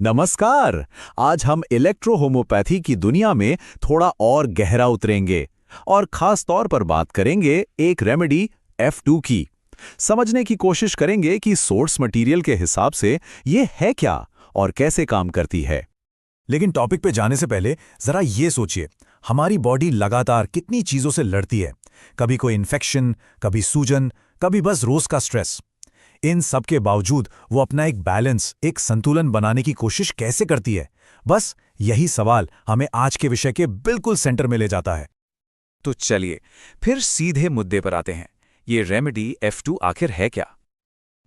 नमस्कार। आज हम इलेक्ट्रो होम्योपैथी की दुनिया में थोड़ा और गहरा उतरेंगे और खास तौर पर बात करेंगे एक रेमेडी F2 की। समझने की कोशिश करेंगे कि सोर्स मटेरियल के हिसाब से ये है क्या और कैसे काम करती है। लेकिन टॉपिक पे जाने से पहले जरा ये सोचिए, हमारी बॉडी लगातार कितनी चीजों से लड़ती है। कभी कोई इन्फेक्शन, कभी सूजन, कभी बस रोज का स्ट्रेस। इन सब के बावजूद वो अपना एक बैलेंस, एक संतुलन बनाने की कोशिश कैसे करती है? बस यही सवाल हमें आज के विषय के बिल्कुल सेंटर में ले जाता है। तो चलिए फिर सीधे मुद्दे पर आते हैं। ये रेमेडी F2 आखिर है क्या?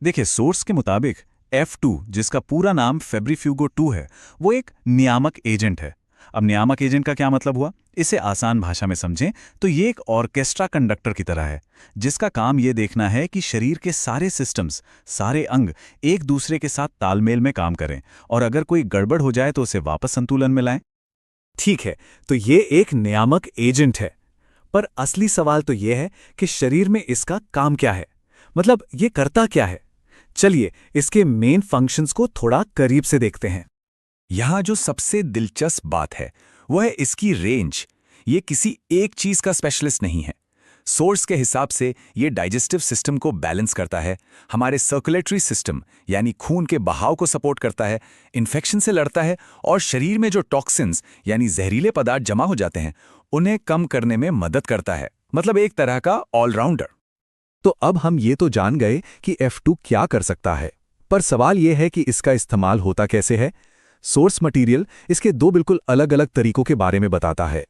देखिए, सोर्स के मुताबिक F2, जिसका पूरा नाम फेब्रिफ्यूगो 2 है, वो एक नियामक एजेंट है। अब नियामक एजेंट का क्या मतलब हुआ? इसे आसान भाषा में समझें तो ये एक ऑर्केस्ट्रा कंडक्टर की तरह है, जिसका काम ये देखना है कि शरीर के सारे सिस्टम्स, सारे अंग एक दूसरे के साथ तालमेल में काम करें और अगर कोई गड़बड़ हो जाए तो उसे वापस संतुलन में लाएं। ठीक है, तो ये एक नियामक एजेंट है। पर असली सवाल तो ये है कि शरीर में इसका काम क्या है, मतलब ये करता क्या है। चलिए इसके मेन फंक्शंस को थोड़ा करीब से देखते हैं। यहाँ जो सबसे दिलचस्प बात है वो है इसकी रेंज। ये किसी एक चीज का स्पेशलिस्ट नहीं है। सोर्स के हिसाब से ये डाइजेस्टिव सिस्टम को बैलेंस करता है, हमारे सर्कुलेटरी सिस्टम यानी खून के बहाव को सपोर्ट करता है, इन्फेक्शन से लड़ता है और शरीर में जो टॉक्सिन्स यानी जहरीले पदार्थ जमा हो जाते हैं उन्हें कम करने में मदद करता है। मतलब एक तरह का ऑलराउंडर। तो अब हम ये तो जान गए कि F2 क्या कर सकता है, पर सवाल ये है कि इसका इस्तेमाल होता कैसे है। सोर्स मटेरियल इसके दो बिल्कुल अलग अलग तरीकों के बारे में बताता है।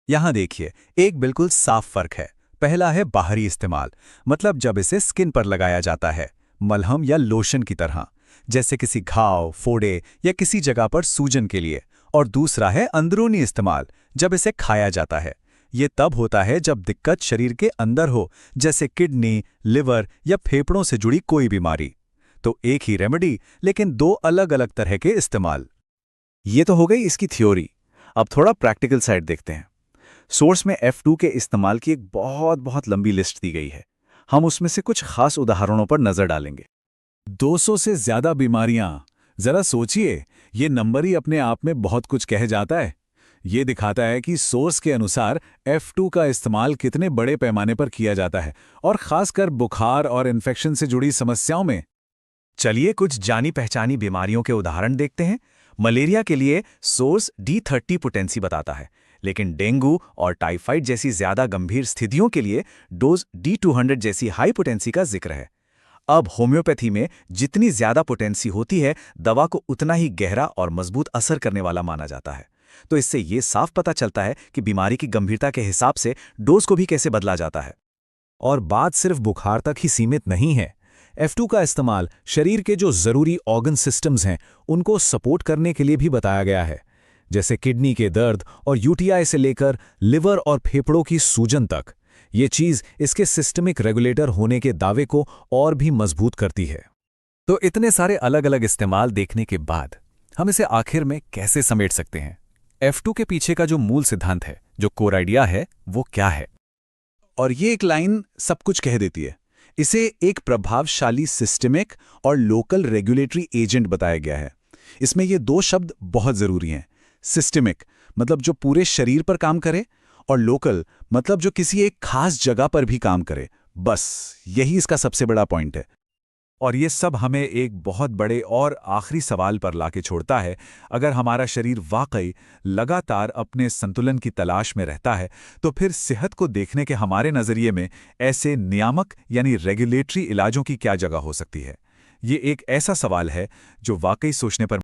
यहाँ देखिए, एक बिल्कुल साफ फर्क है। पहला है बाहरी इस्तेमाल, मतलब जब इसे स्किन पर लगाया जाता है, मलहम या लोशन की तरह, जैसे किसी घाव, फोड़े या किसी जगह पर सूजन के लिए। और दूसरा है अंदरूनी इस्तेमाल, जब इसे खाया जाता है। ये तब होता है जब दिक्कत शरीर के अंदर हो, जैसे किडनी, लिवर या फेफड़ों से जुड़ी कोई बीमारी। तो एक ही रेमेडी, लेकिन दो अलग अलग तरह के इस्तेमाल। ये तो हो गई इसकी थ्योरी। अब थोड़ा प्रैक्टिकल साइड देखते हैं। सोर्स में F2 के इस्तेमाल की एक बहुत लंबी लिस्ट दी गई है। हम उसमें से कुछ खास उदाहरणों पर नजर डालेंगे। 200 से ज्यादा बीमारियां। जरा सोचिए, ये नंबर ही अपने आप में बहुत कुछ कह जाता है। ये दिखाता है कि सोर्स के अनुसार F2 का इस्तेमाल कितने बड़े पैमाने पर किया जाता है, और खासकर बुखार और इन्फेक्शन से जुड़ी समस्याओं में। चलिए कुछ जानी पहचानी बीमारियों के उदाहरण देखते हैं। मलेरिया के लिए सोर्स D30 पोटेंसी बताता है, लेकिन डेंगू और टाइफाइड जैसी ज्यादा गंभीर स्थितियों के लिए डोज D200 जैसी हाई पोटेंसी का जिक्र है। अब होम्योपैथी में जितनी ज्यादा पोटेंसी होती है, दवा को उतना ही गहरा और मजबूत असर करने वाला माना जाता है। तो इससे ये साफ पता चलता है कि बीमारी की गंभीरता के हिसाब से डोज को भी कैसे बदला जाता है। और बात सिर्फ बुखार तक ही सीमित नहीं है। F2 का इस्तेमाल शरीर के जो जरूरी ऑर्गन सिस्टम्स हैं उनको सपोर्ट करने के लिए भी बताया गया है, जैसे किडनी के दर्द और UTI से लेकर लिवर और फेफड़ों की सूजन तक। ये चीज इसके सिस्टमिक रेगुलेटर होने के दावे को और भी मजबूत करती है। तो इतने सारे अलग अलग इस्तेमाल देखने के बाद हम इसे आखिर में कैसे समेट सकते हैं? F2 के पीछे का जो मूल सिद्धांत है, जो कोर आइडिया है, वो क्या है? और ये एक लाइन सब कुछ कह देती है। इसे एक प्रभावशाली सिस्टमिक और लोकल रेगुलेटरी एजेंट बताया गया है। इसमें ये दो शब्द बहुत जरूरी हैं। सिस्टमिक मतलब जो पूरे शरीर पर काम करे, और लोकल मतलब जो किसी एक खास जगह पर भी काम करे। बस यही इसका सबसे बड़ा पॉइंट है। और ये सब हमें एक बहुत बड़े और आखिरी सवाल पर लाके छोड़ता है। अगर हमारा शरीर वाकई लगातार अपने संतुलन की तलाश में रहता है, तो फिर सेहत को देखने के हमारे नज़रिए में ऐसे नियामक यानी रेगुलेटरी इलाजों की क्या जगह हो सकती है? ये एक ऐसा सवाल है जो वाकई सोचने पर